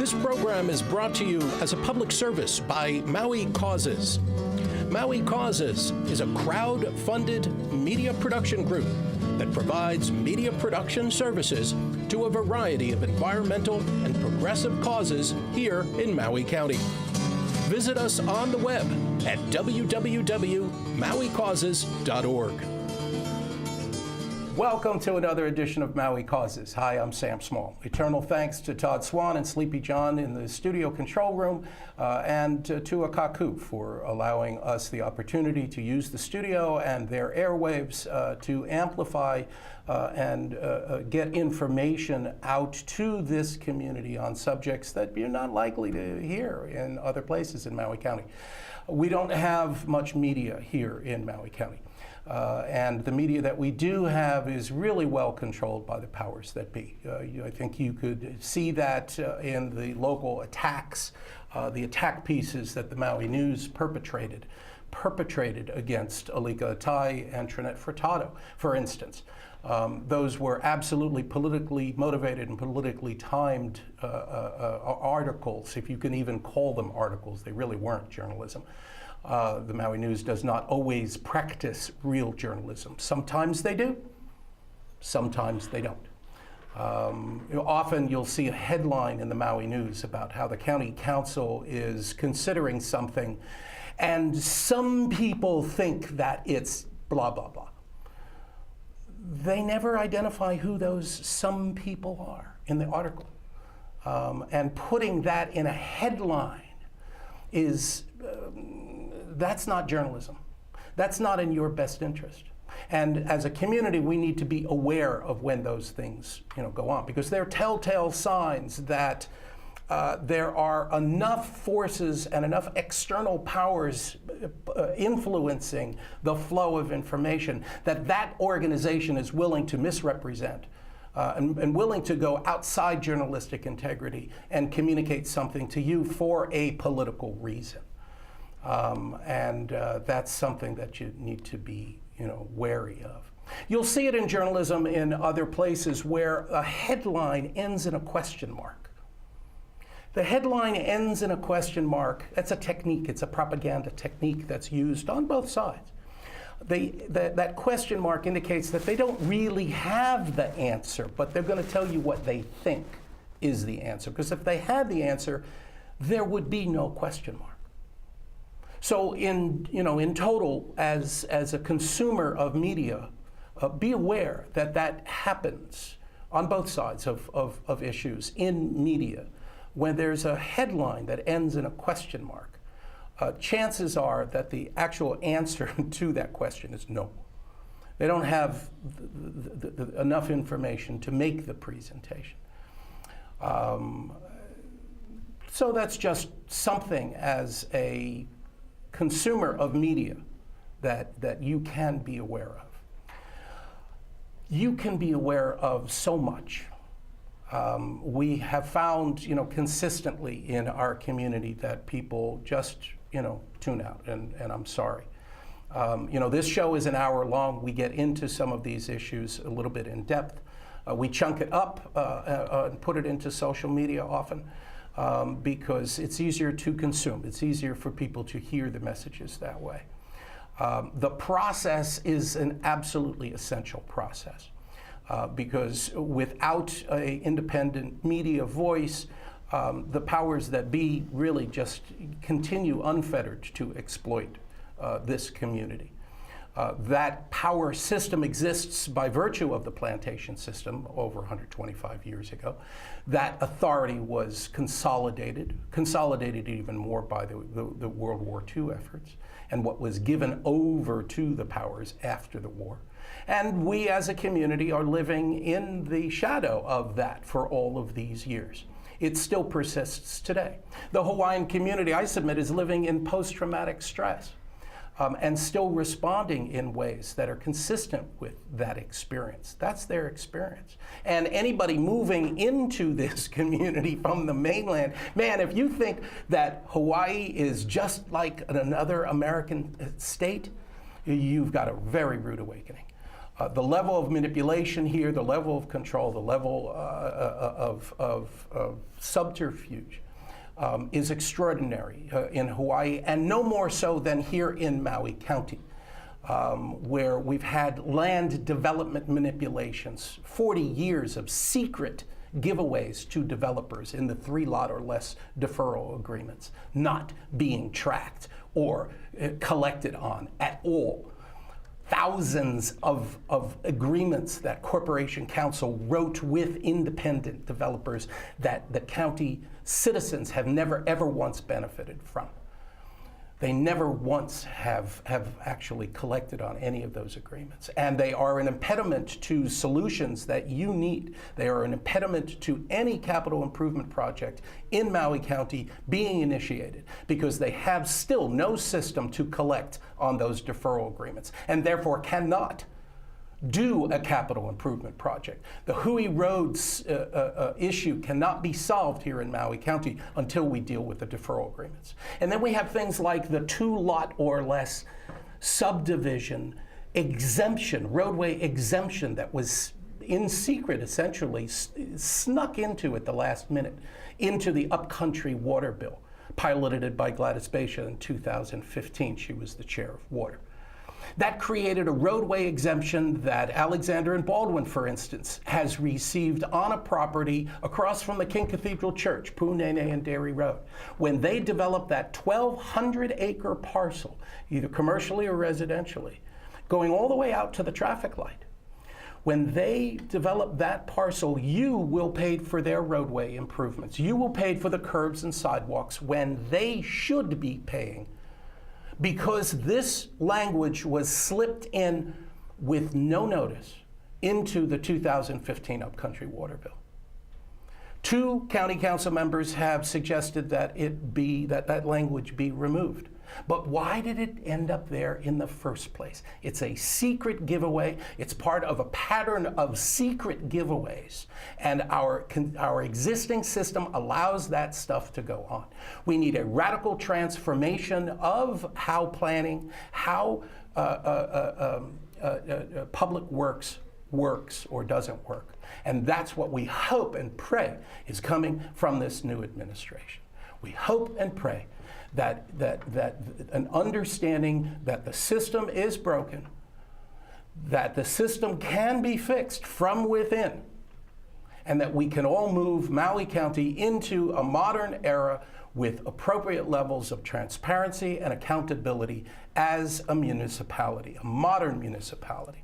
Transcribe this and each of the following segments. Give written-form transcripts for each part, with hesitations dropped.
This program is brought to you as a public service by Maui Causes. Maui Causes is a crowd-funded media production group that provides media production services to a variety of environmental and progressive causes here in Maui County. Visit us on the web at www.mauicauses.org. Welcome to another edition of Maui Causes. Hi, I'm Sam Small. Eternal thanks to Todd Swan and Sleepy John in the studio control room, and to Akaku for allowing us the opportunity to use the studio and their airwaves to amplify and get information out to this community on subjects that you're not likely to hear in other places in Maui County. We don't have much media here in Maui County. And the media that we do have is really well controlled by the powers that be. I think you could see that in the local attacks, the attack pieces that the Maui News perpetrated against Alika Atai and Trinette Furtado, for instance. Those were absolutely politically motivated and politically timed articles, if you can even call them articles. They really weren't journalism. The Maui News does not always practice real journalism. Sometimes they do, sometimes they don't. Often you'll see a headline in the Maui News about how the county council is considering something, and some people think that it's blah, blah, blah. They never identify who those some people are in the article. And putting that in a headline is that's not journalism. That's not in your best interest. And as a community, we need to be aware of when those things, go on, because they're telltale signs that there are enough forces and enough external powers influencing the flow of information that organization is willing to misrepresent and willing to go outside journalistic integrity and communicate something to you for a political reason. That's something that you need to be, wary of. You'll see it in journalism in other places where a headline ends in a question mark. The headline ends in a question mark. That's a technique. It's a propaganda technique that's used on both sides. That question mark indicates that they don't really have the answer, but they're going to tell you what they think is the answer. Because if they had the answer, there would be no question mark. So in total, as a consumer of media, be aware that happens on both sides of issues in media. When there's a headline that ends in a question mark, chances are that the actual answer to that question is no. They don't have enough information to make the presentation. So that's just something as a consumer of media that you can be aware of. You can be aware of so much. We have found, consistently in our community that people just, tune out, and I'm sorry. This show is an hour long. We get into some of these issues a little bit in depth. We chunk it up and put it into social media often. Because it's easier to consume. It's easier for people to hear the messages that way. The process is an absolutely essential process because without an independent media voice, the powers that be really just continue unfettered to exploit this community. That power system exists by virtue of the plantation system over 125 years ago. That authority was consolidated even more by the World War II efforts and what was given over to the powers after the war. And we as a community are living in the shadow of that for all of these years. It still persists today. The Hawaiian community, I submit, is living in post-traumatic stress. And still responding in ways that are consistent with that experience. That's their experience. And anybody moving into this community from the mainland, man, if you think that Hawaii is just like another American state, you've got a very rude awakening. The level of manipulation here, the level of control, the level of subterfuge is extraordinary in Hawaii, and no more so than here in Maui County, where we've had land development manipulations, 40 years of secret giveaways to developers in the 3-lot or less deferral agreements, not being tracked or collected on at all. Thousands of agreements that Corporation Council wrote with independent developers that the county citizens have never ever once benefited from. They never once have actually collected on any of those agreements. And they are an impediment to solutions that you need. They are an impediment to any capital improvement project in Maui County being initiated, because they have still no system to collect on those deferral agreements, and therefore cannot do a capital improvement project. The Hui Roads issue cannot be solved here in Maui County until we deal with the deferral agreements. And then we have things like the 2-lot or less subdivision exemption, roadway exemption that was in secret, essentially snuck into at the last minute into the upcountry water bill, piloted by Gladys Bacia in 2015. She was the chair of water. That created a roadway exemption that Alexander and Baldwin, for instance, has received on a property across from the King Cathedral Church, Punene and Dairy Road. When they developed that 1,200-acre parcel, either commercially or residentially, going all the way out to the traffic light, when they develop that parcel, you will pay for their roadway improvements. You will pay for the curbs and sidewalks when they should be paying, because this language was slipped in with no notice into the 2015 Upcountry Water Bill. 2 county council members have suggested that that language be removed. But why did it end up there in the first place? It's a secret giveaway. It's part of a pattern of secret giveaways. And our existing system allows that stuff to go on. We need a radical transformation of how planning, how public works or doesn't work. And that's what we hope and pray is coming from this new administration. We hope and pray that an understanding that the system is broken, that the system can be fixed from within, and that we can all move Maui County into a modern era with appropriate levels of transparency and accountability as a municipality, a modern municipality.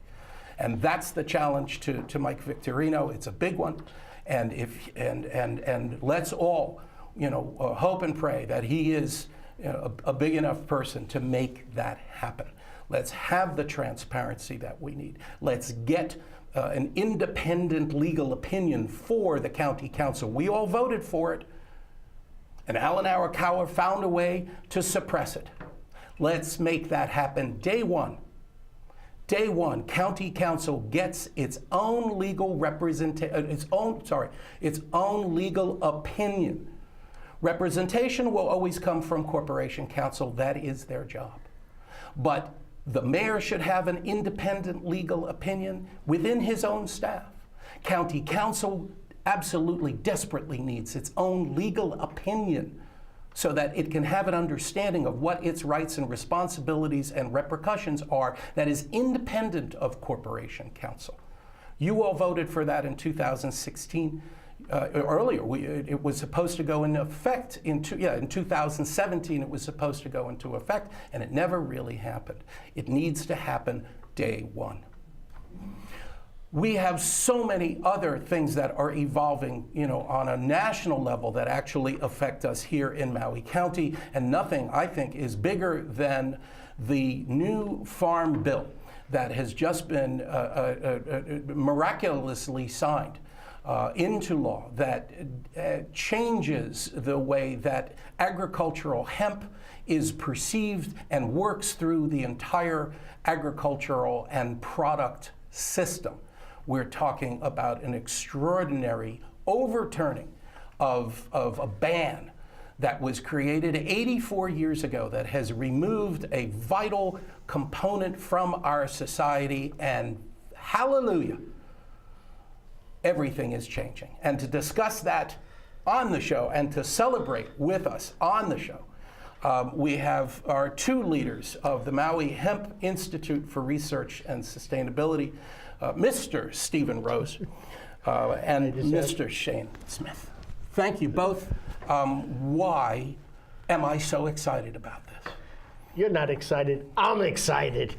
And that's the challenge to Mike Victorino. It's a big one, and let's all, hope and pray that he is a big enough person to make that happen. Let's have the transparency that we need. Let's get an independent legal opinion for the county council. We all voted for it, and Alan Arakawa found a way to suppress it. Let's make that happen day one. Day one, county council gets its own legal its own legal opinion. Representation will always come from Corporation Council. That is their job. But the mayor should have an independent legal opinion within his own staff. County council absolutely desperately needs its own legal opinion so that it can have an understanding of what its rights and responsibilities and repercussions are that is independent of Corporation Council. You all voted for that in 2016. Earlier, it was supposed to go into effect in 2017. It was supposed to go into effect, and it never really happened. It needs to happen day one. We have so many other things that are evolving, on a national level that actually affect us here in Maui County, and nothing, I think, is bigger than the new farm bill that has just been miraculously signed into law that changes the way that agricultural hemp is perceived and works through the entire agricultural and product system. We're talking about an extraordinary overturning of a ban that was created 84 years ago that has removed a vital component from our society and Hallelujah. Everything is changing. And to discuss that on the show and to celebrate with us on the show, we have our two leaders of the Maui Hemp Institute for Research and Sustainability, Mr. Stephen Rose and Mr. Shane Smith. Thank you both. Why am I so excited about this? You're not excited. I'm excited.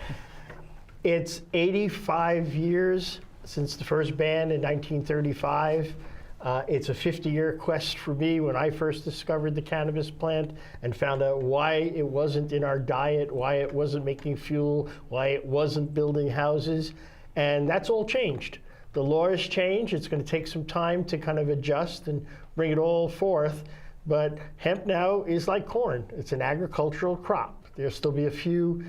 It's 85 years since the first ban in 1935. It's a 50-year quest for me when I first discovered the cannabis plant and found out why it wasn't in our diet, why it wasn't making fuel, why it wasn't building houses. And that's all changed. The law has changed. It's going to take some time to kind of adjust and bring it all forth. But hemp now is like corn. It's an agricultural crop. There'll still be a few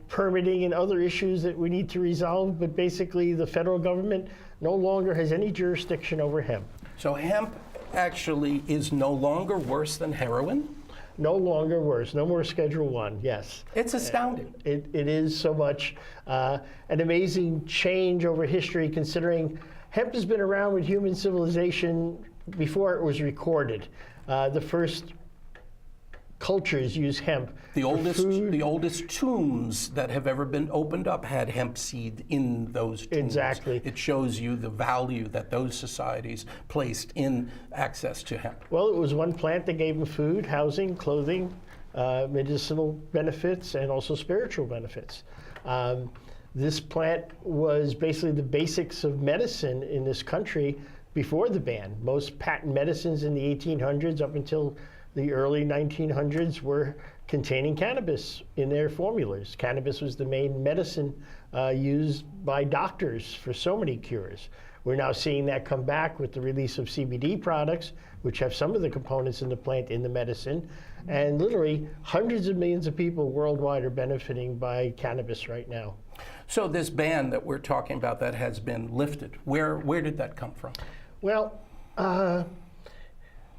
permitting and other issues that we need to resolve, but basically the federal government no longer has any jurisdiction over hemp. So hemp actually is no longer worse than heroin? No longer worse. No more Schedule I, yes. It's astounding. It is so much an amazing change over history, considering hemp has been around with human civilization before it was recorded. The first cultures use hemp. The oldest tombs that have ever been opened up had hemp seed in those tombs. Exactly. It shows you the value that those societies placed in access to hemp. Well, it was one plant that gave them food, housing, clothing, medicinal benefits, and also spiritual benefits. This plant was basically the basics of medicine in this country before the ban. Most patent medicines in the 1800s up until the early 1900s were containing cannabis in their formulas. Cannabis was the main medicine used by doctors for so many cures. We're now seeing that come back with the release of CBD products, which have some of the components in the plant in the medicine. And literally hundreds of millions of people worldwide are benefiting by cannabis right now. So this ban that we're talking about that has been lifted, where did that come from? Well,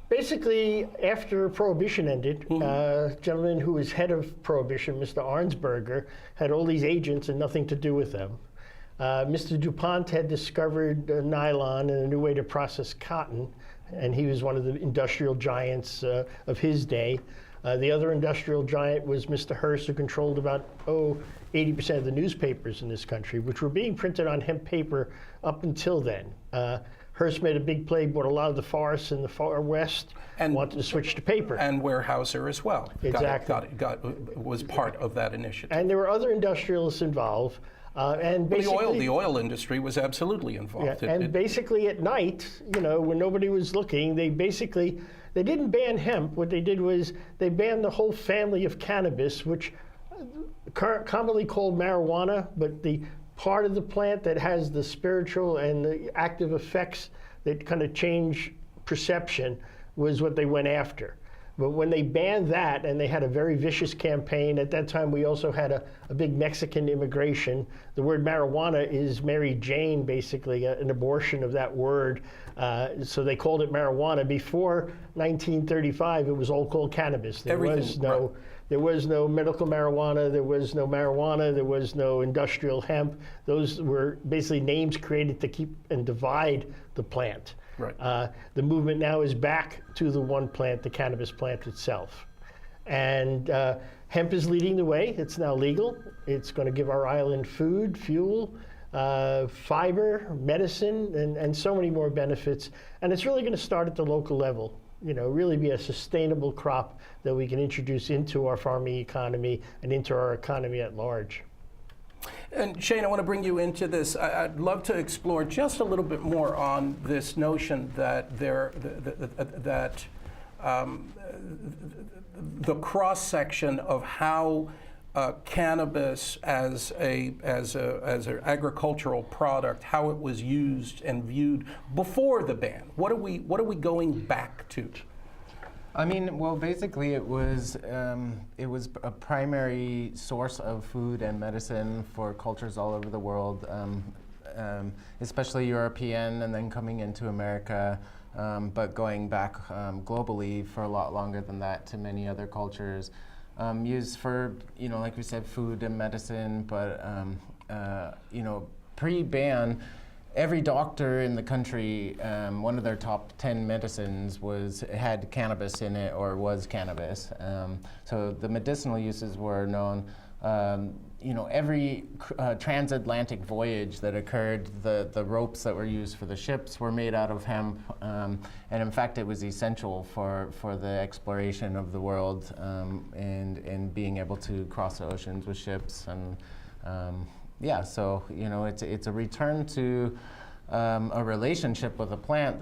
basically, after Prohibition ended, a gentleman who was head of Prohibition, Mr. Arnsberger, had all these agents and nothing to do with them. Mr. DuPont had discovered nylon and a new way to process cotton, and he was one of the industrial giants of his day. The other industrial giant was Mr. Hearst, who controlled about 80% of the newspapers in this country, which were being printed on hemp paper up until then. Hearst made a big play, bought a lot of the forests in the far west, and wanted to switch to paper. And Weyerhaeuser as well. Exactly. Was part of that initiative. And there were other industrialists involved. And basically, the oil industry was absolutely involved. Yeah, basically at night, when nobody was looking, they didn't ban hemp. What they did was they banned the whole family of cannabis, which commonly called marijuana, but the part of the plant that has the spiritual and the active effects that kind of change perception was what they went after. But when they banned that, and they had a very vicious campaign, at that time we also had a big Mexican immigration. The word marijuana is Mary Jane, basically, an abortion of that word. So they called it marijuana. Before 1935, it was all called cannabis. There was no medical marijuana, there was no marijuana, there was no industrial hemp. Those were basically names created to keep and divide the plant. Right. The movement now is back to the one plant, the cannabis plant itself. And hemp is leading the way. It's now legal. It's going to give our island food, fuel, fiber, medicine, and so many more benefits. And it's really going to start at the local level. Really be a sustainable crop that we can introduce into our farming economy and into our economy at large. And Shane, I want to bring you into this. I'd love to explore just a little bit more on this notion that the cross section of how cannabis as an agricultural product, how it was used and viewed before the ban. What are we going back to? I mean, well, basically, it was a primary source of food and medicine for cultures all over the world, especially European, and then coming into America, but going back globally for a lot longer than that to many other cultures. Used for, like we said, food and medicine, but pre-ban, every doctor in the country, one of their top 10 medicines had cannabis in it or was cannabis. So the medicinal uses were known. Every transatlantic voyage that occurred, the ropes that were used for the ships were made out of hemp. And in fact, it was essential for the exploration of the world and being able to cross the oceans with ships. And so it's a return to a relationship with a plant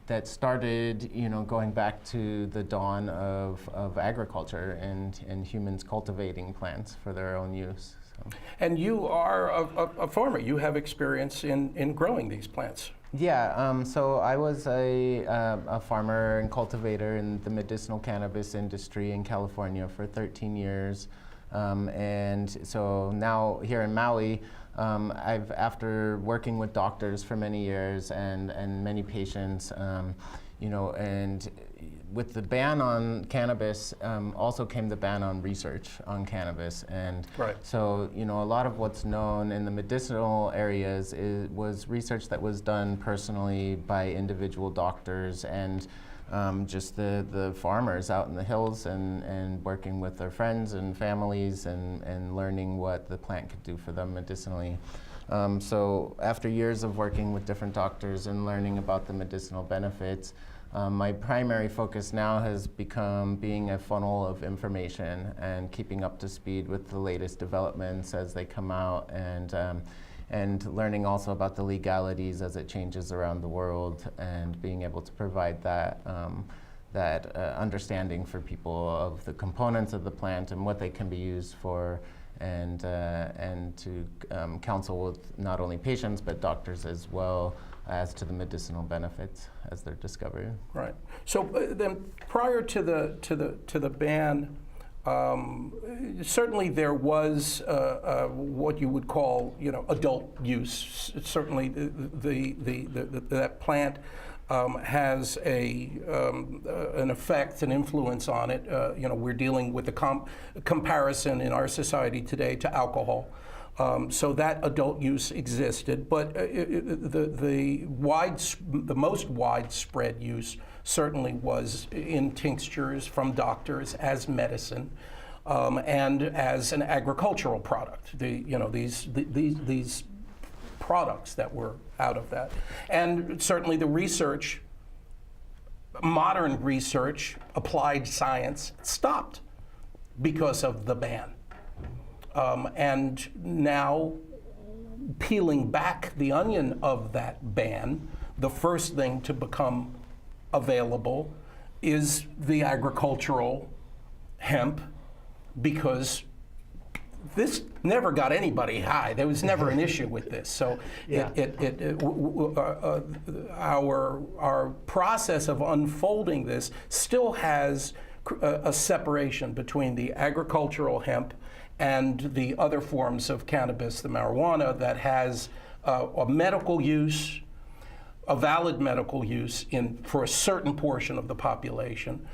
that started, going back to the dawn of agriculture and humans cultivating plants for their own use. So. And you are a farmer. You have experience in growing these plants. Yeah, so I was a farmer and cultivator in the medicinal cannabis industry in California for 13 years. And so now here in Maui, after working with doctors for many years and many patients, and with the ban on cannabis, also came the ban on research on cannabis. And right. so, a lot of what's known in the medicinal areas was research that was done personally by individual doctors and just the farmers out in the hills and working with their friends and families and learning what the plant could do for them medicinally. So after years of working with different doctors and learning about the medicinal benefits, my primary focus now has become being a funnel of information and keeping up to speed with the latest developments as they come out and learning also about the legalities as it changes around the world and being able to provide that understanding for people of the components of the plant and what they can be used for and to counsel with not only patients but doctors as well as to the medicinal benefits as they're discovered. Right. So then prior to the ban, certainly there was what you would call, adult use. Certainly, that plant has an effect, an influence on it. We're dealing with the comparison in our society today to alcohol. So that adult use existed, but the most widespread use certainly was in tinctures from doctors as medicine and as an agricultural product. These products that were out of that, and certainly the research, modern research, applied science stopped because of the ban. And now, peeling back the onion of that ban, the first thing to become available is the agricultural hemp, because this never got anybody high. There was never an issue with this. So Yeah. Our process of unfolding this still has a separation between the agricultural hemp and the other forms of cannabis, the marijuana, that has a medical use, a valid medical use for a certain portion of the population,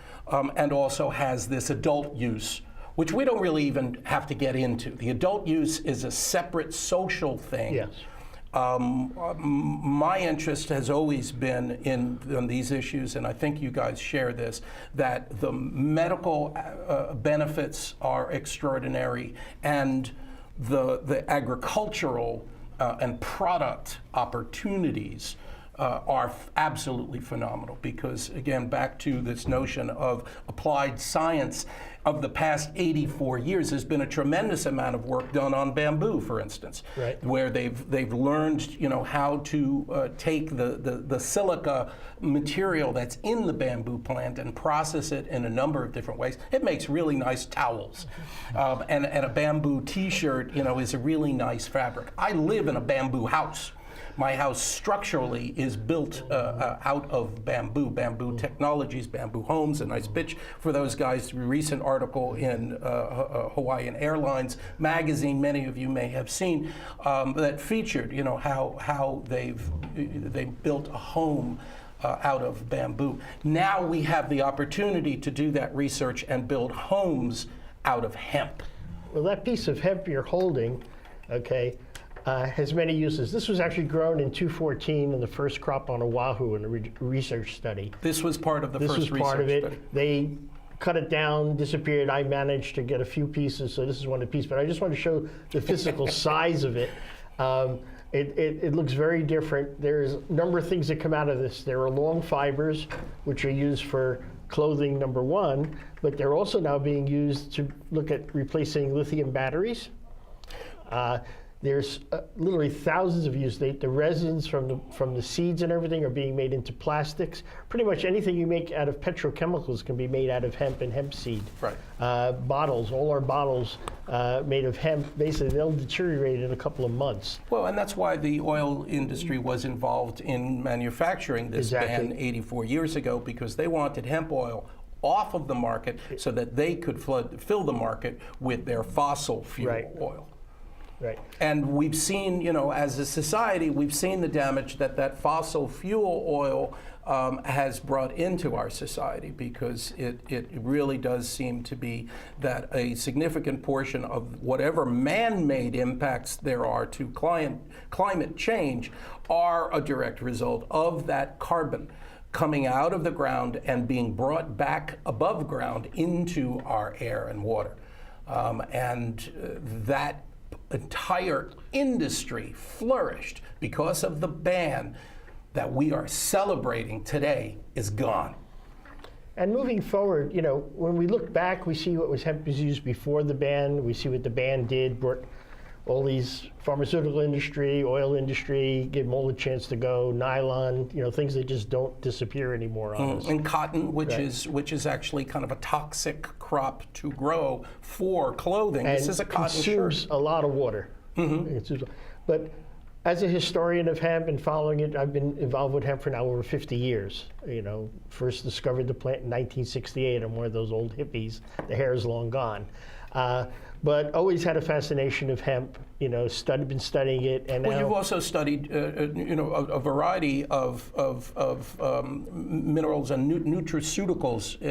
and also has this adult use, which we don't really even have to get into. The adult use is a separate social thing. Yes. My interest has always been in these issues, and I think you guys share this, that the medical benefits are extraordinary, and the agricultural and product opportunities are absolutely phenomenal, because again, back to this notion of applied science, of the past 84 years, there's been a tremendous amount of work done on bamboo, for instance, right, where they've learned, how to take the silica material that's in the bamboo plant and process it in a number of different ways. It makes really nice towels, and a bamboo T-shirt, is a really nice fabric. I live in a bamboo house. My house structurally is built out of bamboo technologies, bamboo homes. A nice pitch for those guys. A recent article in Hawaiian Airlines magazine, many of you may have seen, that featured, how they've built a home out of bamboo. Now we have the opportunity to do that research and build homes out of hemp. Well, that piece of hemp you're holding, okay, has many uses. This was actually grown in 2014 in the first crop on Oahu in a research study. This was part of the first research study. This was part of it. They cut it down, disappeared. I managed to get a few pieces, so this is one of the pieces. But I just want to show the physical size of it. It looks very different. There's a number of things that come out of this. There are long fibers, which are used for clothing, number one, but they're also now being used to look at replacing lithium batteries. There's literally thousands of uses. The resins from the seeds and everything are being made into plastics. Pretty much anything you make out of petrochemicals can be made out of hemp and hemp seed. Right. Bottles, all our bottles made of hemp, basically they'll deteriorate in a couple of months. Well, and that's why the oil industry was involved in manufacturing this ban 84 years ago, because they wanted hemp oil off of the market so that they could fill the market with their fossil fuel oil. Right. And we've seen, you know, as a society, we've seen the damage that fossil fuel oil has brought into our society, because it really does seem to be that a significant portion of whatever man-made impacts there are to climate change are a direct result of that carbon coming out of the ground and being brought back above ground into our air and water. That entire industry flourished because of the ban that we are celebrating today is gone. And moving forward, you know, when we look back, we see what hemp was used before the ban. We see what the ban did, brought all these pharmaceutical industry, oil industry, gave them all a chance to go. Nylon, you know, things that just don't disappear anymore on us. And cotton, which is actually kind of a toxic crop to grow for clothing. And this is a cotton consumes shirt. a lot of water. But as a historian of hemp and following it, I've been involved with hemp for now over 50 years. You know, first discovered the plant in 1968. I'm one of those old hippies. The hair is long gone. But always had a fascination of hemp, you know, been studying it. And well, now, you've also studied, you know, a variety of minerals and nutraceuticals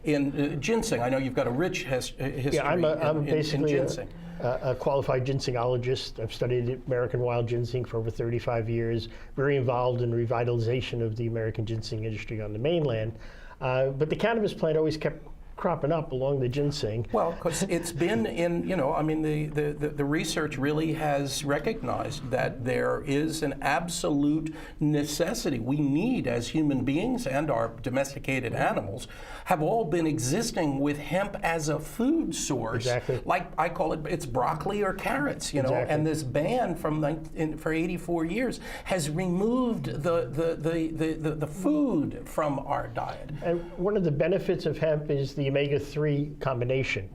in ginseng. I know you've got a rich history yeah, I'm basically in ginseng. A qualified ginsengologist. I've studied American wild ginseng for over 35 years, very involved in revitalization of the American ginseng industry on the mainland. But the cannabis plant always kept cropping up along the ginseng. Well, because it's been in, you know, I mean, the research really has recognized that there is an absolute necessity. We need, as human beings and our domesticated animals, have all been existing with hemp as a food source. Exactly. Like I call it, it's broccoli or carrots, you know, and this ban for 84 years has removed the food from our diet. And one of the benefits of hemp is the omega-3 combination.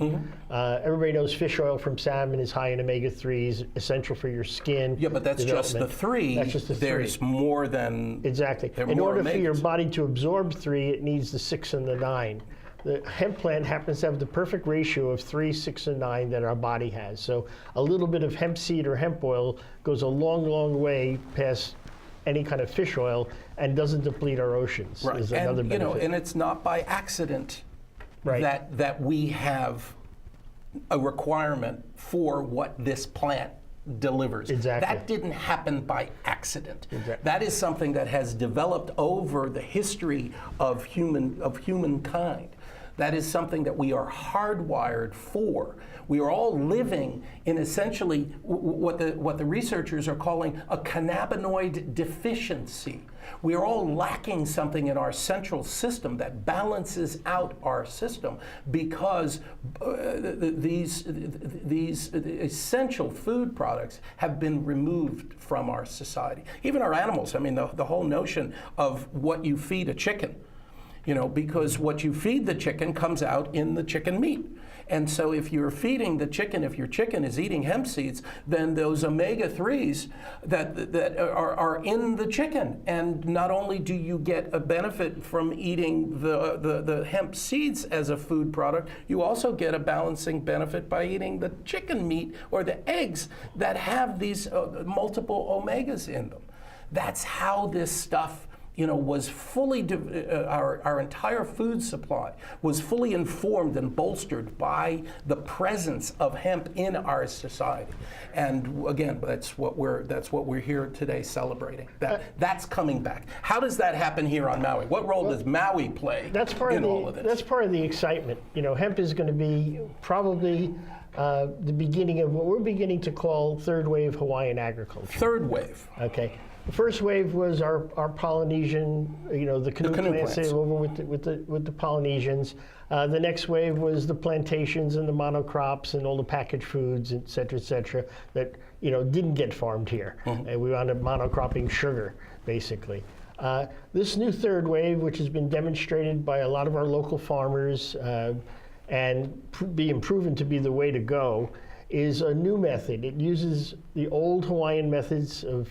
Everybody knows fish oil from salmon is high in omega-3s, essential for your skin. Yeah, but that's just the three. That's just the There's three. more than... Exactly. In order for your body to absorb 3, it needs the 6 and the 9. The hemp plant happens to have the perfect ratio of 3, 6, and 9 that our body has. So a little bit of hemp seed or hemp oil goes a long, long way past any kind of fish oil and doesn't deplete our oceans. Right. Is another and, benefit. you know, and it's not by accident that we have a requirement for what this plant delivers. Exactly. That didn't happen by accident. Exactly. That is something that has developed over the history of humankind. That is something that we are hardwired for. We are all living in essentially what the researchers are calling a cannabinoid deficiency. We are all lacking something in our central system that balances out our system, because these essential food products have been removed from our society. Even our animals. I mean, the whole notion of what you feed a chicken. You know, because what you feed the chicken comes out in the chicken meat. And so if you're feeding the chicken, if your chicken is eating hemp seeds, then those omega-3s that are in the chicken. And not only do you get a benefit from eating the hemp seeds as a food product, you also get a balancing benefit by eating the chicken meat or the eggs that have these multiple omegas in them. That's how this stuff was fully, our entire food supply was fully informed and bolstered by the presence of hemp in our society. And again, that's what we're here today celebrating. That's coming back. How does that happen here on Maui? What role does Maui play in all of this? That's part of the excitement. Hemp is going to be probably the beginning of what we're beginning to call third wave Hawaiian agriculture. Third wave. Okay. The first wave was our Polynesian, the canoe plants over with the Polynesians. The next wave was the plantations and the monocrops and all the packaged foods, et cetera, that didn't get farmed here. And we wound up monocropping sugar, basically. This new third wave, which has been demonstrated by a lot of our local farmers and being proven to be the way to go, is a new method. It uses the old Hawaiian methods of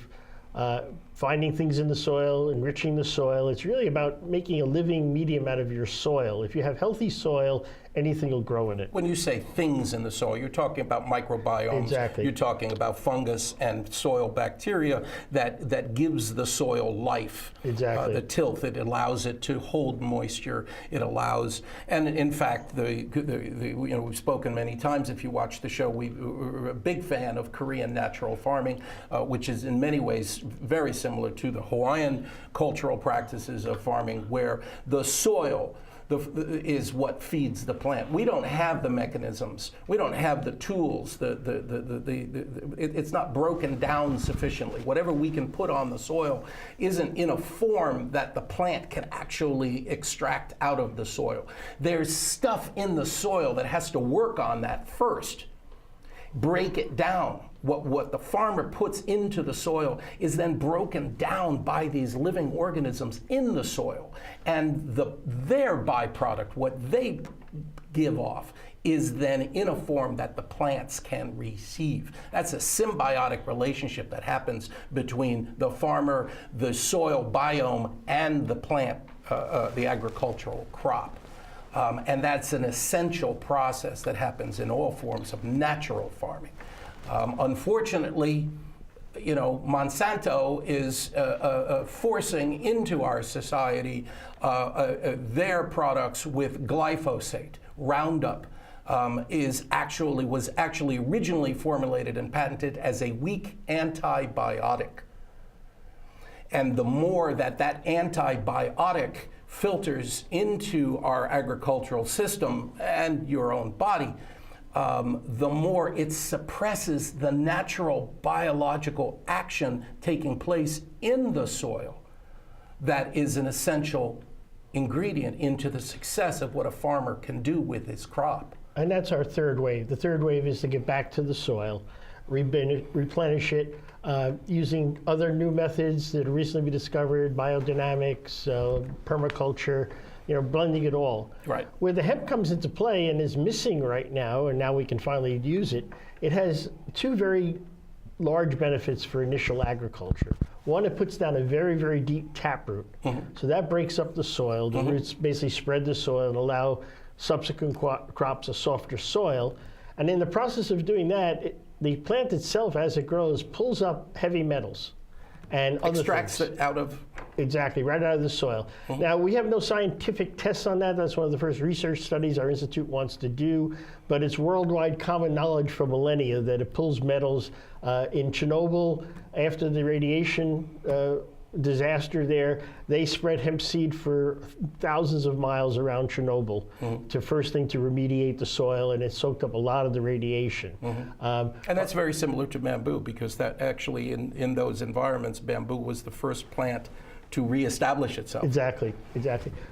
finding things in the soil, enriching the soil. It's really about making a living medium out of your soil. If you have healthy soil, anything will grow in it. When you say things in the soil, you're talking about microbiomes. Exactly. You're talking about fungus and soil bacteria that gives the soil life. Exactly. The tilth, it allows it to hold moisture. It allows, and in fact, we've spoken many times. If you watch the show, we're a big fan of Korean natural farming, which is in many ways very similar to the Hawaiian cultural practices of farming, where the soil is what feeds the plant. We don't have the mechanisms. We don't have the tools. It's not broken down sufficiently. Whatever we can put on the soil isn't in a form that the plant can actually extract out of the soil. There's stuff in the soil that has to work on that first. Break it down. What the farmer puts into the soil is then broken down by these living organisms in the soil. And their byproduct, what they give off, is then in a form that the plants can receive. That's a symbiotic relationship that happens between the farmer, the soil biome, and the plant, the agricultural crop. And that's an essential process that happens in all forms of natural farming. Unfortunately, Monsanto is forcing into our society their products with glyphosate. Roundup was actually originally formulated and patented as a weak antibiotic. And the more that antibiotic filters into our agricultural system and your own body, the more it suppresses the natural biological action taking place in the soil that is an essential ingredient into the success of what a farmer can do with his crop. And that's our third wave. The third wave is to get back to the soil, replenish it, using other new methods that have recently been discovered, biodynamics, permaculture, blending it all. Right. Where the hemp comes into play and is missing right now, and now we can finally use it, it has two very large benefits for initial agriculture. One, it puts down a very, very deep taproot. So that breaks up the soil. The roots basically spread the soil and allow subsequent crops a softer soil. And in the process of doing that, the plant itself, as it grows, pulls up heavy metals and other extracts things. it out of... Exactly, right out of the soil. Now, we have no scientific tests on that. That's one of the first research studies our institute wants to do, but it's worldwide common knowledge for millennia that it pulls metals. In Chernobyl, after the radiation disaster there, they spread hemp seed for thousands of miles around Chernobyl to remediate the soil, and it soaked up a lot of the radiation. And that's very similar to bamboo, because that actually in those environments, bamboo was the first plant to reestablish itself. Exactly.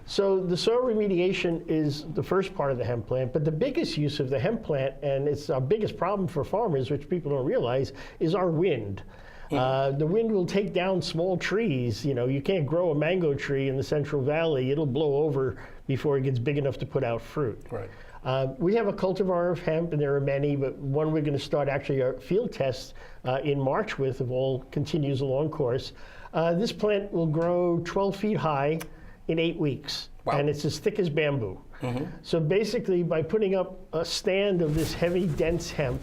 So the soil remediation is the first part of the hemp plant, but the biggest use of the hemp plant, and it's our biggest problem for farmers, which people don't realize, is our wind. The wind will take down small trees. You can't grow a mango tree in the Central Valley. It'll blow over before it gets big enough to put out fruit. Right. We have a cultivar of hemp, and there are many, but one we're going to start actually our field tests in March with, if all continues along course. This plant will grow 12 feet high in 8 weeks, and it's as thick as bamboo. So basically, by putting up a stand of this heavy, dense hemp,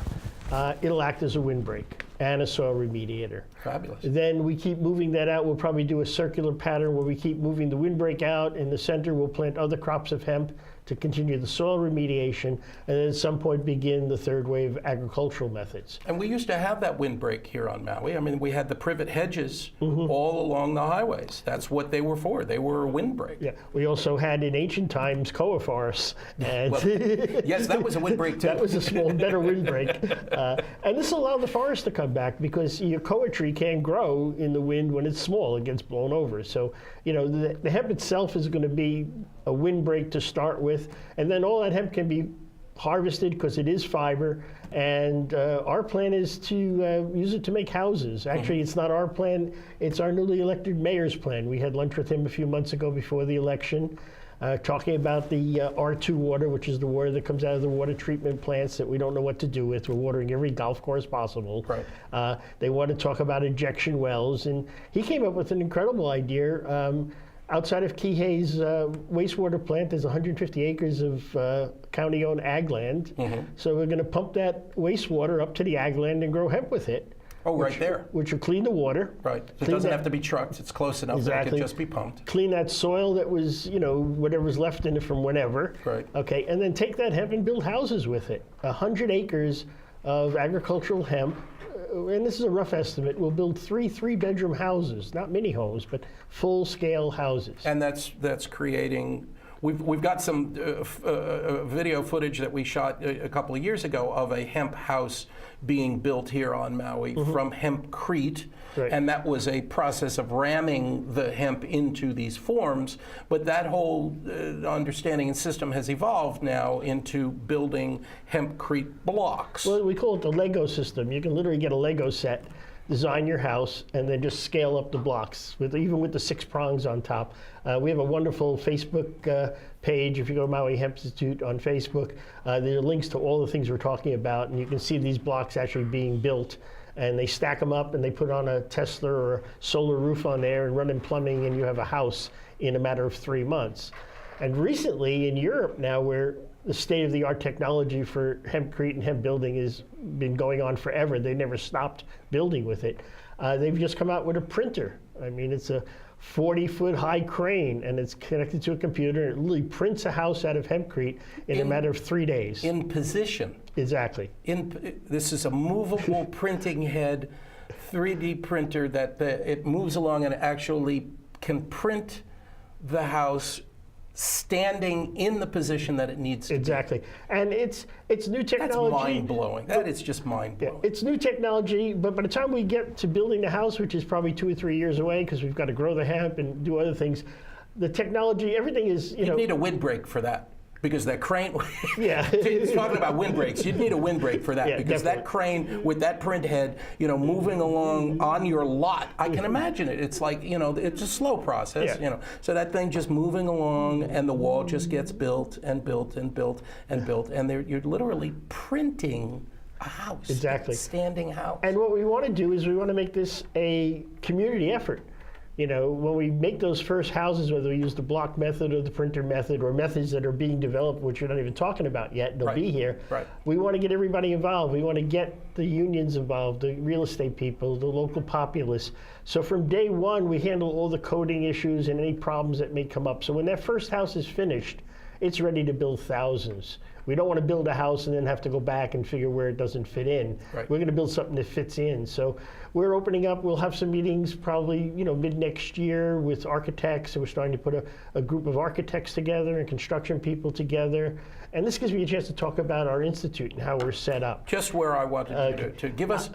it'll act as a windbreak. and a soil remediator. Fabulous. Then we keep moving that out. We'll probably do a circular pattern where we keep moving the windbreak out. In the center, we'll plant other crops of hemp to continue the soil remediation, and then at some point begin the third wave agricultural methods. And we used to have that windbreak here on Maui. I mean, we had the privet hedges all along the highways. That's what they were for. They were a windbreak. Yeah, we also had in ancient times koa forests. And Well, yes, that was a windbreak too. that was a small, better windbreak. And this allowed the forest to come back because your koa tree can't grow in the wind when it's small. It gets blown over. So, you know, the hemp itself is going to be a windbreak to start with, and then all that hemp can be harvested because it is fiber, and our plan is to use it to make houses. Actually, it's not our plan, it's our newly elected mayor's plan. We had lunch with him a few months ago before the election, talking about the R2 water, which is the water that comes out of the water treatment plants that we don't know what to do with. We're watering every golf course possible. Right. They want to talk about injection wells, and he came up with an incredible idea. Outside of Kihei's wastewater plant, there's 150 acres of county-owned ag land. So we're going to pump that wastewater up to the ag land and grow hemp with it. Oh, right there. Which will clean the water. Right. So it doesn't have to be trucked. It's close enough that it can just be pumped. Clean that soil that was, you know, whatever's left in it from whenever. Right. Okay, and then take that hemp and build houses with it. 100 acres of agricultural hemp. And this is a rough estimate, we'll build three-bedroom houses, not mini homes, but full-scale houses. And that's creating. We've got some video footage that we shot a couple of years ago of a hemp house being built here on Maui from hempcrete. Right. And that was a process of ramming the hemp into these forms. But that whole understanding and system has evolved now into building hempcrete blocks. Well, we call it the Lego system. You can literally get a Lego set, design your house, and then just scale up the blocks, even with the 6 prongs on top. We have a wonderful Facebook page. If you go to Maui Hemp Institute on Facebook, there are links to all the things we're talking about, and you can see these blocks actually being built. And they stack them up, and they put on a Tesla or a solar roof on there and run in plumbing, and you have a house in a matter of 3 months. And recently in Europe now, where the state-of-the-art technology for hempcrete and hemp building has been going on forever, they never stopped building with it. They've just come out with a printer. I mean, it's a 40-foot high crane, and it's connected to a computer, and it literally prints a house out of hempcrete in a matter of 3 days. In position. Exactly. This is a movable printing head, 3D printer that it moves along and actually can print the house standing in the position that it needs to Exactly. And it's new technology. That's mind-blowing. That is just mind-blowing. Yeah, it's new technology, but by the time we get to building the house, which is probably 2 or 3 years away, because we've got to grow the hemp and do other things, the technology, everything is, you know. You'd need a windbreak for that. Because that crane, Yeah. it's talking about windbreaks, you'd need a windbreak for that. Yeah, because definitely. that crane with that print head, you know, moving along on your lot, I can imagine it. It's like, you know, it's a slow process, Yeah. you know. So that thing just moving along, and the wall just gets built and built and built and built, and you're literally printing a house. Exactly. A standing house. And what we want to do is we want to make this a community effort. You know, when we make those first houses, whether we use the block method or the printer method or methods that are being developed, which we're not even talking about yet, they'll be here. Right. We want to get everybody involved. We want to get the unions involved, the real estate people, the local populace. So from day one, we handle all the coding issues and any problems that may come up. So when that first house is finished, it's ready to build thousands. We don't want to build a house and then have to go back and figure where it doesn't fit in. Right. We're going to build something that fits in. So we're opening up. We'll have some meetings probably, you know, mid next year with architects. So we're starting to put a group of architects together and construction people together. And this gives me a chance to talk about our institute and how we're set up. Just where I wanted you to give us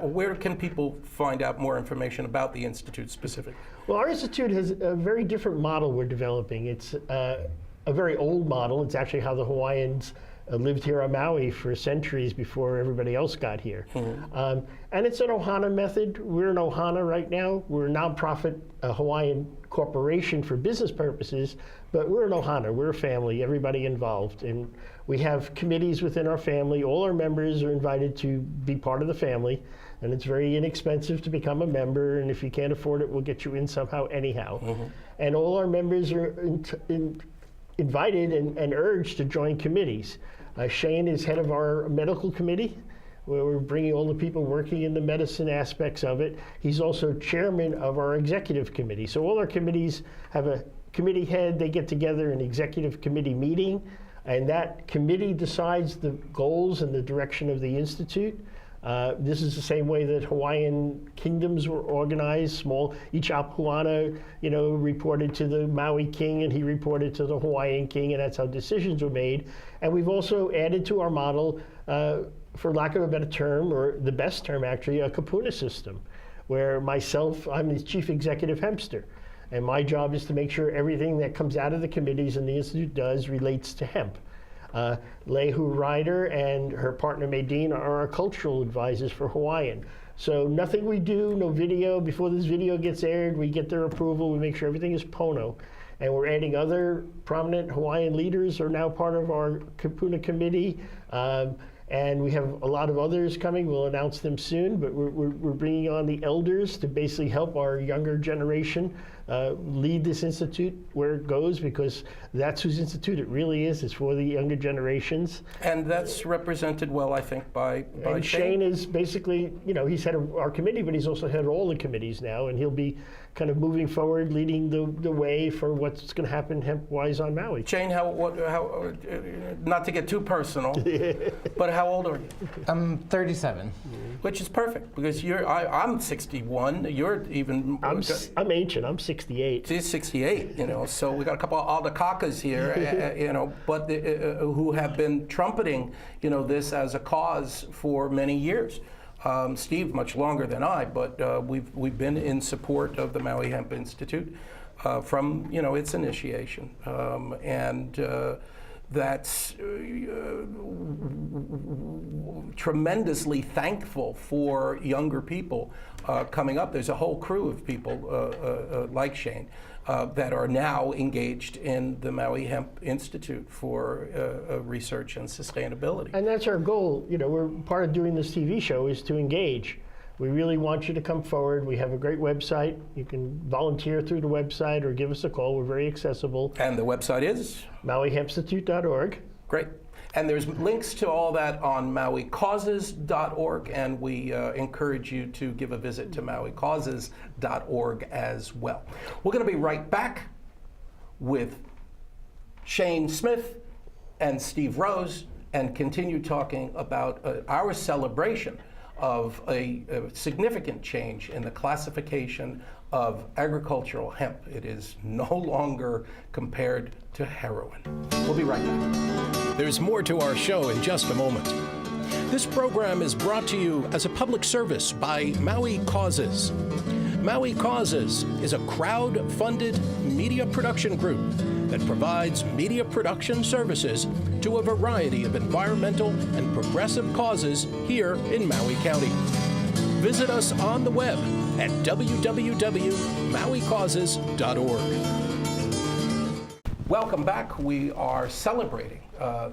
where can people find out more information about the Institute specifically? Well, our institute has a very different model we're developing. It's a very old model. It's actually how the Hawaiians lived here on Maui for centuries before everybody else got here. And it's an Ohana method. We're an Ohana right now. We're a nonprofit Hawaiian corporation for business purposes, but we're an Ohana. We're a family, everybody involved. And we have committees within our family. All our members are invited to be part of the family. And it's very inexpensive to become a member. And if you can't afford it, we'll get you in somehow anyhow. And all our members are invited and urged to join committees. Shane is head of our medical committee. where we're bringing all the people working in the medicine aspects of it. He's also chairman of our executive committee. So all our committees have a committee head. They get together in executive committee meeting, and that committee decides the goals and the direction of the Institute. This is the same way that Hawaiian kingdoms were organized. Small, each Ohana, reported to the Maui king, and he reported to the Hawaiian king, and that's how decisions were made. And we've also added to our model, for lack of a better term, or the best term actually, a kapuna system, where I'm the chief executive Hempster. And my job is to make sure everything that comes out of the committees and the Institute does relates to hemp. Lehu Ryder and her partner Maydeen are our cultural advisors for Hawaiian. So nothing we do, no video, before this video gets aired, we get their approval, we make sure everything is Pono. And we're adding other prominent Hawaiian leaders are now part of our Kapuna committee. And we have a lot of others coming. We'll announce them soon, but we're bringing on the elders to basically help our younger generation lead this institute where it goes, because that's whose institute it really is. It's for the younger generations. And that's represented well, I think, by and Shane. Shane is basically, he's head of our committee, but he's also head of all the committees now, and he'll be kind of moving forward, leading the way for what's going to happen hemp-wise on Maui. Shane, how not to get too personal, but how old are you? I'm 37. Which is perfect, because I'm 61. You're even. I'm ancient. I'm 68. She's 68. So we got a couple of aldakakas here, but who have been trumpeting, this as a cause for many years. Steve, much longer than I, but we've been in support of the Maui Hemp Institute from its initiation, and that's tremendously thankful for younger people coming up. There's a whole crew of people like Shane that are now engaged in the Maui Hemp Institute for research and sustainability. And that's our goal. We're part of doing this TV show is to engage. We really want you to come forward. We have a great website. You can volunteer through the website or give us a call. We're very accessible. And the website is? MauiHempstitute.org. Great. And there's links to all that on MauiCauses.org, and we encourage you to give a visit to MauiCauses.org as well. We're going to be right back with Shane Smith and Steve Rose and continue talking about our celebration of a significant change in the classification of agricultural hemp. It is no longer compared to heroin. We'll be right back. There's more to our show in just a moment. This program is brought to you as a public service by Maui Causes. Maui Causes is a crowd-funded media production group that provides media production services to a variety of environmental and progressive causes here in Maui County. Visit us on the web at www.mauicauses.org. Welcome back. We are celebrating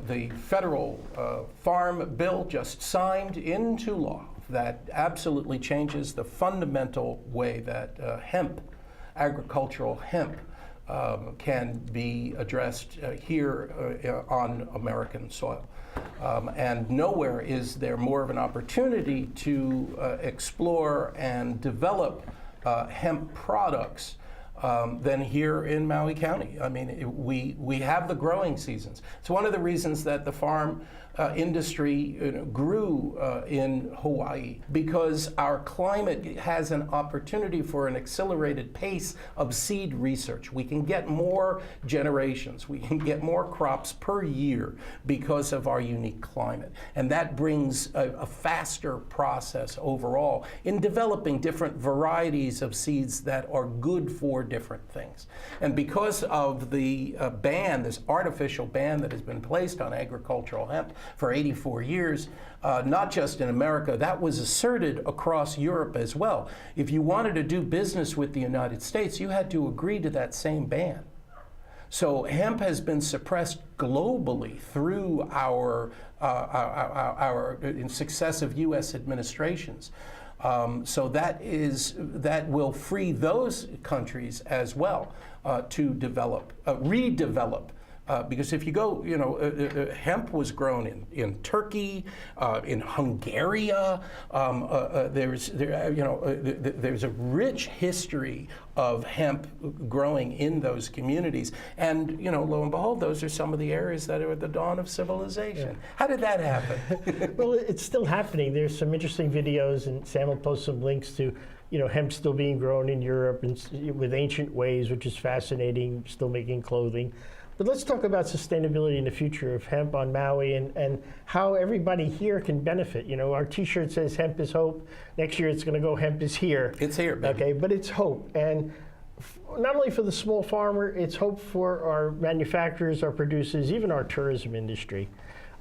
the federal farm bill just signed into law that absolutely changes the fundamental way that agricultural hemp, can be addressed here on American soil. And nowhere is there more of an opportunity to explore and develop hemp products than here in Maui County. I mean, we have the growing seasons. It's one of the reasons that the farm industry grew in Hawaii, because our climate has an opportunity for an accelerated pace of seed research. We can get more generations, we can get more crops per year because of our unique climate. And that brings a faster process overall in developing different varieties of seeds that are good for different things. And because of the ban, this artificial ban that has been placed on agricultural hemp for 84 years, not just in America, that was asserted across Europe as well. If you wanted to do business with the United States, you had to agree to that same ban. So hemp has been suppressed globally through our successive U.S. administrations. So that will free those countries as well to redevelop Because if you go, hemp was grown in Turkey, in Hungary. There's a rich history of hemp growing in those communities, and lo and behold, those are some of the areas that are at the dawn of civilization. Yeah. How did that happen? Well, it's still happening. There's some interesting videos, and Sam will post some links to hemp still being grown in Europe and with ancient ways, which is fascinating, still making clothing. But let's talk about sustainability in the future of hemp on Maui and how everybody here can benefit. Our T-shirt says hemp is hope. Next year it's going to go hemp is here. It's here, baby. Okay, but it's hope. And not only for the small farmer, it's hope for our manufacturers, our producers, even our tourism industry.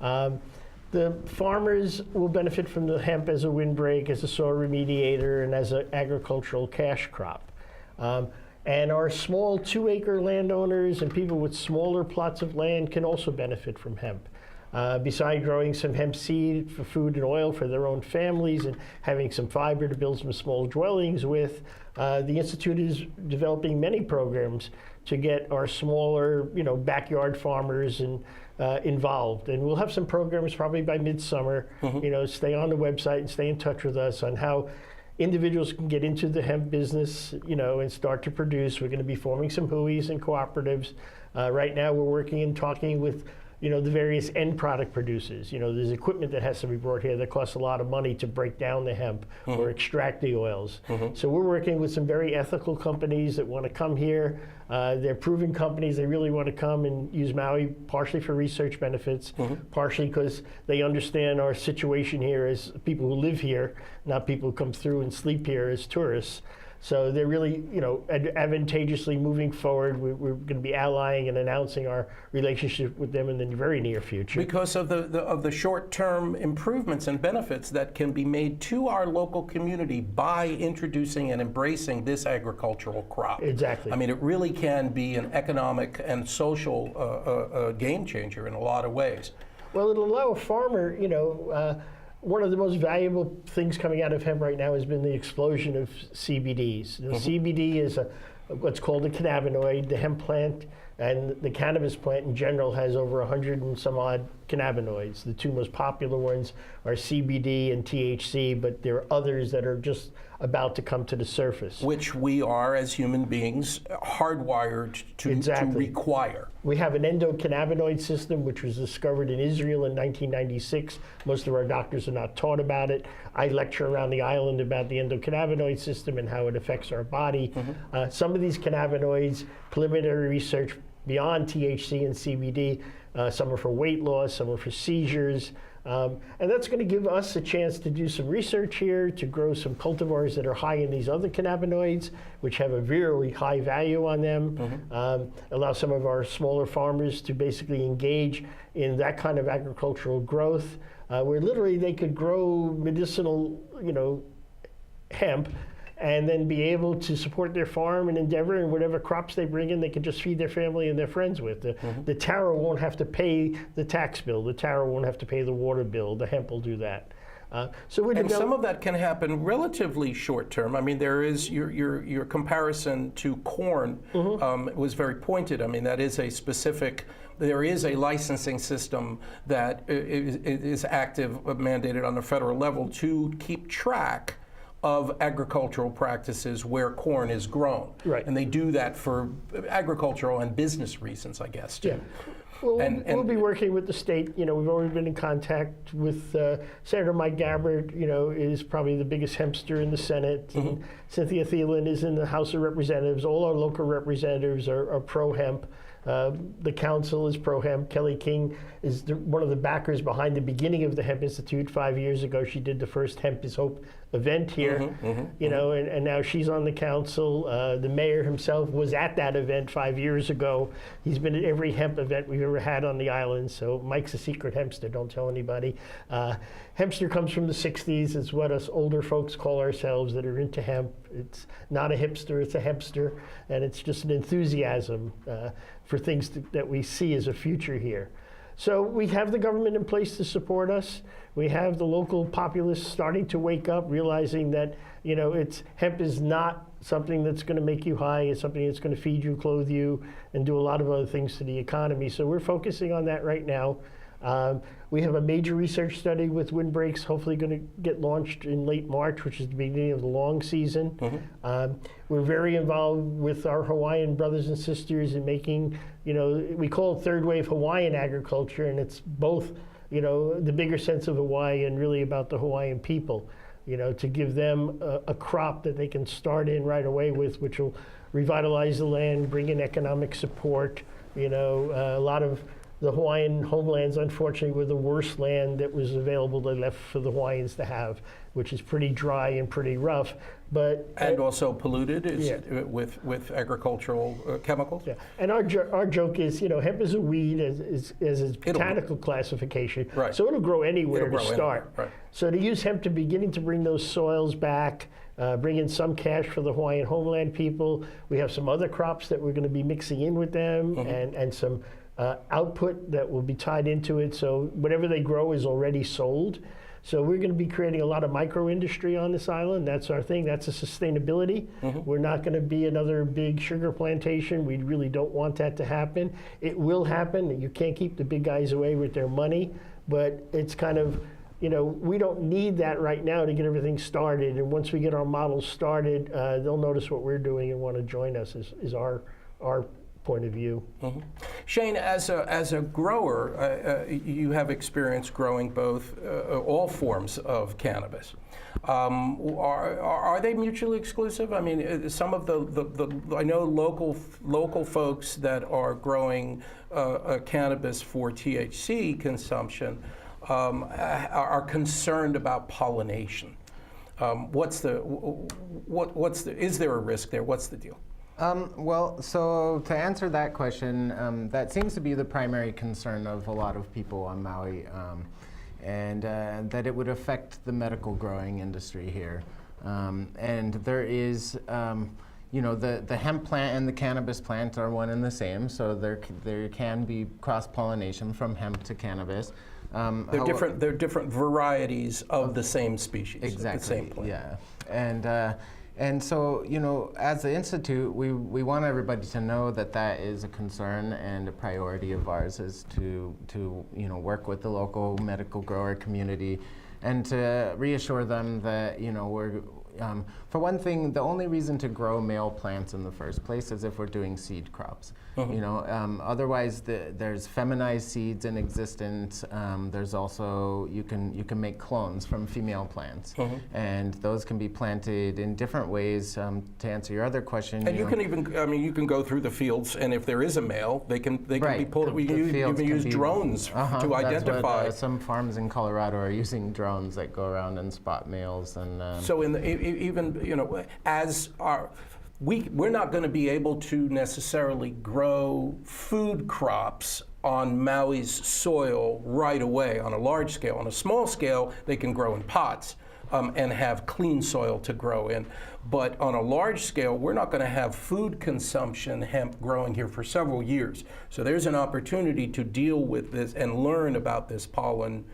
The farmers will benefit from the hemp as a windbreak, as a soil remediator, and as an agricultural cash crop. And our small 2-acre landowners and people with smaller plots of land can also benefit from hemp. Besides growing some hemp seed for food and oil for their own families and having some fiber to build some small dwellings with, the Institute is developing many programs to get our smaller, backyard farmers involved. And we'll have some programs probably by midsummer. Stay on the website and stay in touch with us on how individuals can get into the hemp business, and start to produce. We're going to be forming some HUIs and cooperatives. Right now, we're working and talking with, the various end product producers. There's equipment that has to be brought here that costs a lot of money to break down the hemp or extract the oils. So we're working with some very ethical companies that want to come here. They're proven companies. They really want to come and use Maui partially for research benefits, partially because they understand our situation here as people who live here, not people who come through and sleep here as tourists. So they're really, advantageously moving forward. We're going to be allying and announcing our relationship with them in the very near future. Because of the short-term improvements and benefits that can be made to our local community by introducing and embracing this agricultural crop. Exactly. I mean, it really can be an economic and social game changer in a lot of ways. Well, it'll allow a farmer, one of the most valuable things coming out of hemp right now has been the explosion of CBDs. The CBD is what's called a cannabinoid. The hemp plant and the cannabis plant in general has over 100 and some odd cannabinoids. The two most popular ones are CBD and THC, but there are others that are just about to come to the surface. Which we are, as human beings, hardwired to require. We have an endocannabinoid system, which was discovered in Israel in 1996. Most of our doctors are not taught about it. I lecture around the island about the endocannabinoid system and how it affects our body. Some of these cannabinoids, preliminary research beyond THC and CBD, some are for weight loss, some are for seizures. And that's going to give us a chance to do some research here, to grow some cultivars that are high in these other cannabinoids, which have a very high value on them. Allow some of our smaller farmers to basically engage in that kind of agricultural growth, where literally they could grow medicinal, hemp, and then be able to support their farm and endeavor, and whatever crops they bring in, they can just feed their family and their friends with. The taro won't have to pay the tax bill. The taro won't have to pay the water bill. The hemp will do that. And some of that can happen relatively short term. I mean, there is your comparison to corn was very pointed. I mean, that is a specific. There is a licensing system that is active, mandated on the federal level to keep track of agricultural practices where corn is grown. Right. And they do that for agricultural and business reasons, I guess, too. Yeah. Well, we'll be working with the state. We've already been in contact with Senator Mike Gabbard, is probably the biggest hempster in the Senate. And Cynthia Thielen is in the House of Representatives. All our local representatives are pro-hemp. The council is pro-hemp. Kelly King is one of the backers behind the beginning of the Hemp Institute. 5 years ago, she did the first Hemp is Hope event here, and now she's on the council. The mayor himself was at that event 5 years ago. He's been at every hemp event we've ever had on the island, so Mike's a secret hempster, don't tell anybody. Hempster comes from the 60s. It's what us older folks call ourselves that are into hemp. It's not a hipster, it's a hempster, and it's just an enthusiasm for things that we see as a future here. So we have the government in place to support us. We have the local populace starting to wake up, realizing that hemp is not something that's going to make you high. It's something that's going to feed you, clothe you, and do a lot of other things to the economy. So we're focusing on that right now. We have a major research study with windbreaks, hopefully going to get launched in late March, which is the beginning of the long season. We're very involved with our Hawaiian brothers and sisters in making, we call it third wave Hawaiian agriculture, and it's both, the bigger sense of Hawaii and really about the Hawaiian people, to give them a crop that they can start in right away with, which will revitalize the land, bring in economic support. A lot of the Hawaiian homelands, unfortunately, were the worst land that was available left for the Hawaiians to have, which is pretty dry and pretty rough. And also polluted with agricultural chemicals. Yeah. And our joke is, hemp is a weed as its botanical classification, right. So it'll grow anywhere to start. Right. So to use hemp to beginning to bring those soils back, bring in some cash for the Hawaiian homeland people. We have some other crops that we're going to be mixing in with them, and some output that will be tied into it. So whatever they grow is already sold. So we're going to be creating a lot of micro industry on this island. That's our thing. That's a sustainability. We're not going to be another big sugar plantation. We really don't want that to happen. It will happen. You can't keep the big guys away with their money, but it's kind of, we don't need that right now to get everything started. And once we get our models started, they'll notice what we're doing and want to join us, is our point of view. Shane, as a grower, you have experience growing both all forms of cannabis. Are they mutually exclusive? I mean, some of the I know local folks that are growing cannabis for THC consumption are concerned about pollination. Is there a risk there? What's the deal? Well, so to answer that question, that seems to be the primary concern of a lot of people on Maui, and that it would affect the medical growing industry here. And there is, the hemp plant and the cannabis plant are one and the same, so there can be cross-pollination from hemp to cannabis. They're different varieties of the same species. Exactly. The same plant. Yeah, and so, as the Institute, we want everybody to know that is a concern and a priority of ours, is to work with the local medical grower community and to reassure them that, we're, for one thing, the only reason to grow male plants in the first place is if we're doing seed crops. Otherwise, there's feminized seeds in existence. There's also, you can make clones from female plants, and those can be planted in different ways. To answer your other question, and you can even, you can go through the fields, and if there is a male, they can be pulled. You can use drones to identify. That's what, some farms in Colorado are using drones that go around and spot males, and so we're not going to be able to necessarily grow food crops on Maui's soil right away on a large scale. On a small scale, they can grow in pots and have clean soil to grow in. But on a large scale, we're not going to have food consumption hemp growing here for several years. So there's an opportunity to deal with this and learn about this pollen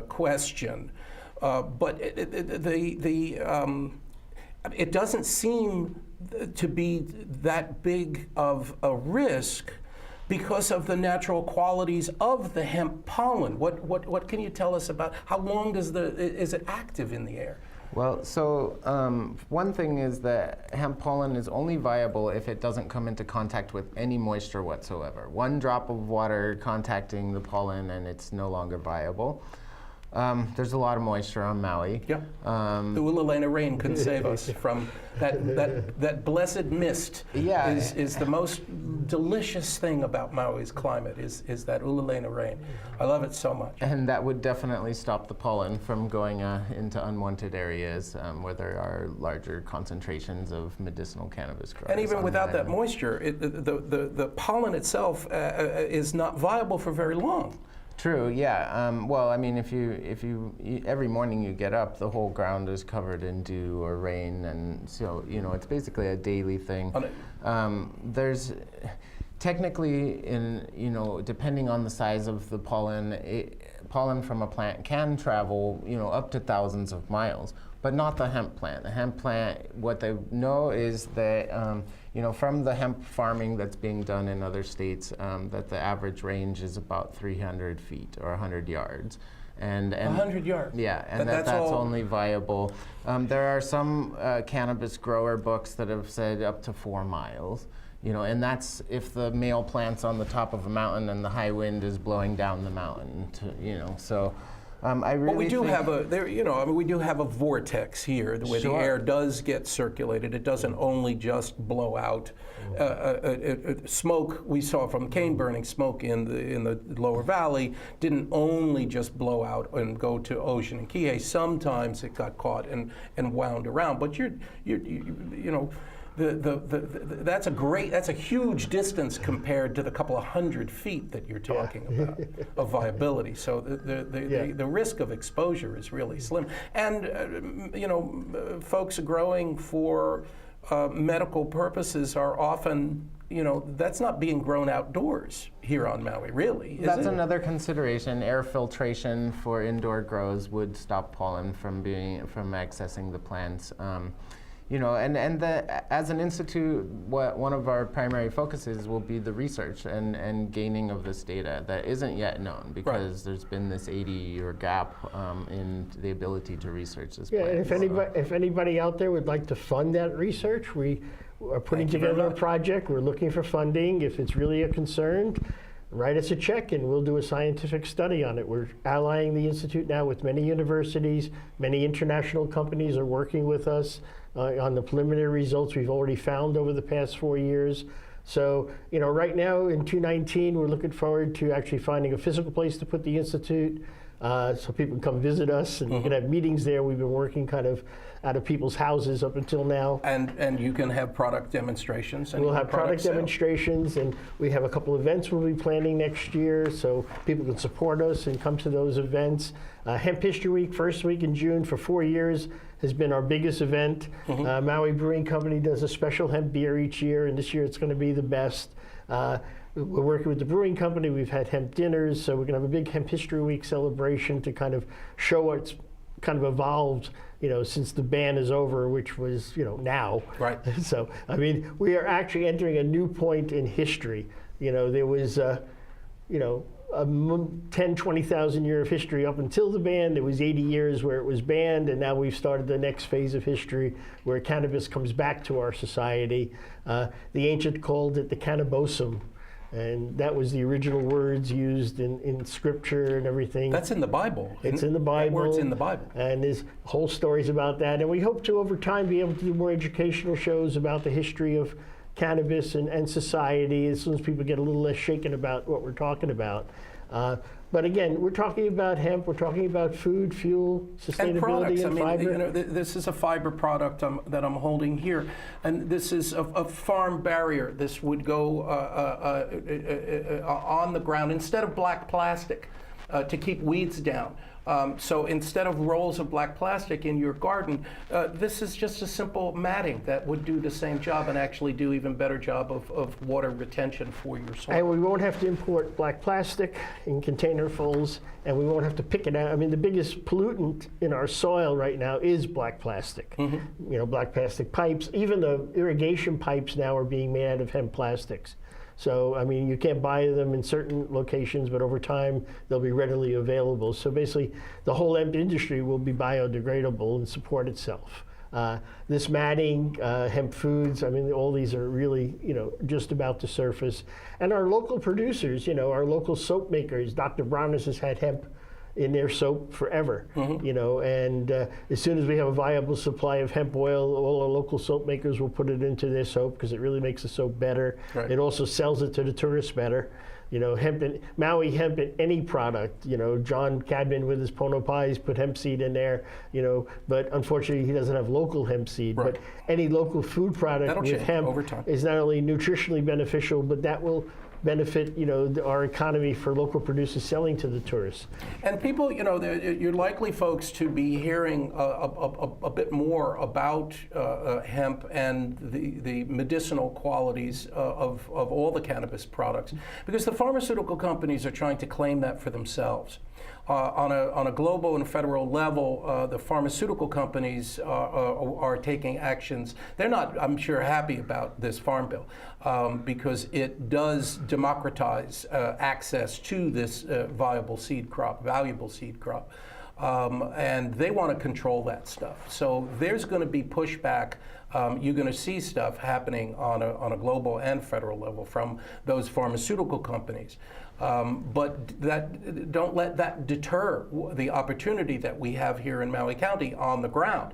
question. But it doesn't seem to be that big of a risk because of the natural qualities of the hemp pollen. What can you tell us about how long is it active in the air? Well, so one thing is that hemp pollen is only viable if it doesn't come into contact with any moisture whatsoever. One drop of water contacting the pollen and it's no longer viable. There's a lot of moisture on Maui. Yeah. The Ulalaina rain can save us from that blessed mist. Yeah. Is the most delicious thing about Maui's climate is that Ulalaina rain. I love it so much. And that would definitely stop the pollen from going into unwanted areas where there are larger concentrations of medicinal cannabis growers. And even without that moisture, the pollen itself is not viable for very long. True. Yeah. Well, I mean, if you every morning you get up, the whole ground is covered in dew or rain, and so it's basically a daily thing. There's technically, depending on the size of the pollen, pollen from a plant can travel up to thousands of miles. but not the hemp plant. The hemp plant, what they know is that from the hemp farming that's being done in other states, that the average range is about 300 feet or 100 yards. And 100 yards. Yeah, and that's only viable. There are some cannabis grower books that have said up to 4 miles. And that's if the male plant's on the top of a mountain and the high wind is blowing down the mountain. So I really. But we do have we do have a vortex here where the air does get circulated. It doesn't only just blow out. Smoke we saw from cane burning, smoke in the lower valley didn't only just blow out and go to Ocean and Kihei. Sometimes it got caught and wound around. But that's a huge distance compared to the couple of 100 feet that you're talking about of viability. So the risk of exposure is really slim. And folks growing for medical purposes are often, that's not being grown outdoors here on Maui, really. That's another consideration. Air filtration for indoor grows would stop pollen from accessing the plants. As an institute, one of our primary focuses will be the research and gaining of this data that isn't yet known because there's been this 80-year gap in the ability to research this plant. And if anybody out there would like to fund that research, we are putting together a project. We're looking for funding. If it's really a concern, write us a check and we'll do a scientific study on it. We're allying the Institute now with many universities. Many international companies are working with us on the preliminary results we've already found over the past 4 years. So, right now in 2019, we're looking forward to actually finding a physical place to put the Institute so people can come visit us and we can have meetings there. We've been working kind of out of people's houses up until now. And you can have product demonstrations. We'll have product demonstrations, and we have a couple events we'll be planning next year, so people can support us and come to those events. Hemp History Week, first week in June for 4 years, has been our biggest event. Maui Brewing Company does a special hemp beer each year, and this year it's going to be the best. We're working with the brewing company. We've had hemp dinners, so we're going to have a big Hemp History Week celebration to kind of show what's kind of evolved, since the ban is over, which was, now. Right. So, we are actually entering a new point in history. There was, 10, 20,000 year of history up until the ban. There was 80 years where it was banned, and now we've started the next phase of history where cannabis comes back to our society. The ancient called it the cannabosum. And that was the original words used in scripture and everything. That's in the Bible. It's in the Bible. That word's in the Bible. And there's whole stories about that. And we hope to, over time, be able to do more educational shows about the history of cannabis and society as soon as people get a little less shaken about what we're talking about. But again, we're talking about hemp, we're talking about food, fuel, sustainability, and fiber. This is a fiber product that I'm holding here, and this is a farm barrier. This would go on the ground instead of black plastic to keep weeds down. So instead of rolls of black plastic in your garden, this is just a simple matting that would do the same job and actually do even better job of water retention for your soil. And we won't have to import black plastic in containerfuls, and we won't have to pick it out. The biggest pollutant in our soil right now is black plastic. Black plastic pipes. Even the irrigation pipes now are being made out of hemp plastics. So, you can't buy them in certain locations, but over time, they'll be readily available. So basically, the whole hemp industry will be biodegradable and support itself. This matting, hemp foods, all these are really, just about to surface. And our local producers, our local soap makers, Dr. Browners has had hemp in their soap forever, and as soon as we have a viable supply of hemp oil, all our local soap makers will put it into their soap because it really makes the soap better. Right. It also sells it to the tourists better. Hemp and Maui hemp in any product. John Cadman with his Pono Pies put hemp seed in there. But unfortunately he doesn't have local hemp seed. Right. But any local food product with hemp is not only nutritionally beneficial, but that will benefit, our economy for local producers selling to the tourists. And people, you're likely folks to be hearing a bit more about hemp and the medicinal qualities of all the cannabis products, because the pharmaceutical companies are trying to claim that for themselves. On a global and federal level, the pharmaceutical companies are taking actions. They're not, I'm sure, happy about this farm bill because it does democratize access to this valuable seed crop. And they want to control that stuff. So there's going to be pushback. You're going to see stuff happening on a global and federal level from those pharmaceutical companies. But don't let that deter the opportunity that we have here in Maui County on the ground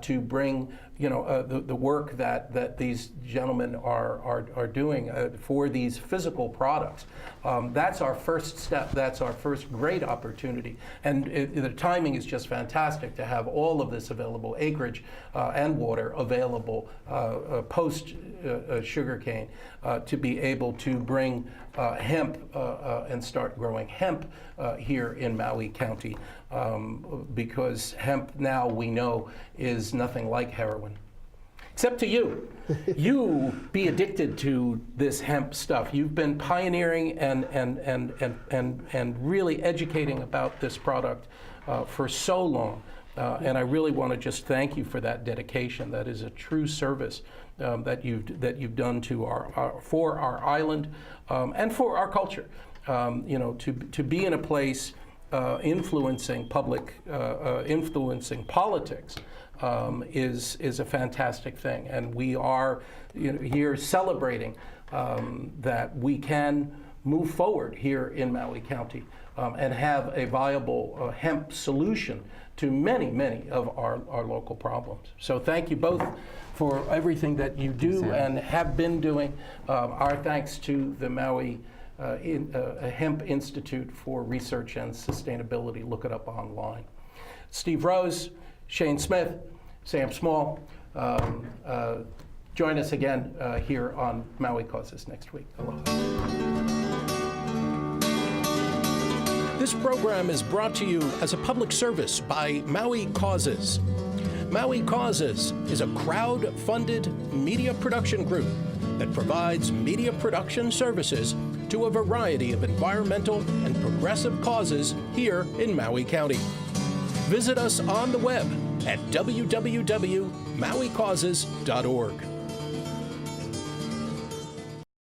to bring, the work that these gentlemen are doing for these physical products. That's our first step. That's our first great opportunity. And the timing is just fantastic to have all of this available, acreage and water available post sugarcane to be able to bring hemp and start growing hemp here in Maui County because hemp now we know is nothing like heroin. Except to you. You be addicted to this hemp stuff. You've been pioneering and really educating about this product for so long. And I really want to just thank you for that dedication. That is a true service that you've done to for our island and for our culture. To be in a place influencing politics is a fantastic thing, and we are here celebrating that we can move forward here in Maui County and have a viable hemp solution to many of our local problems. So thank you both for everything that you do and have been doing. Our thanks to the Maui Hemp Institute for Research and Sustainability. Look it up online. Steve Rose, Shane Smith, Sam Small, join us again here on Maui Causes next week. Aloha. This program is brought to you as a public service by Maui Causes. Maui Causes is a crowd-funded media production group that provides media production services to a variety of environmental and progressive causes here in Maui County. Visit us on the web at www.mauicauses.org.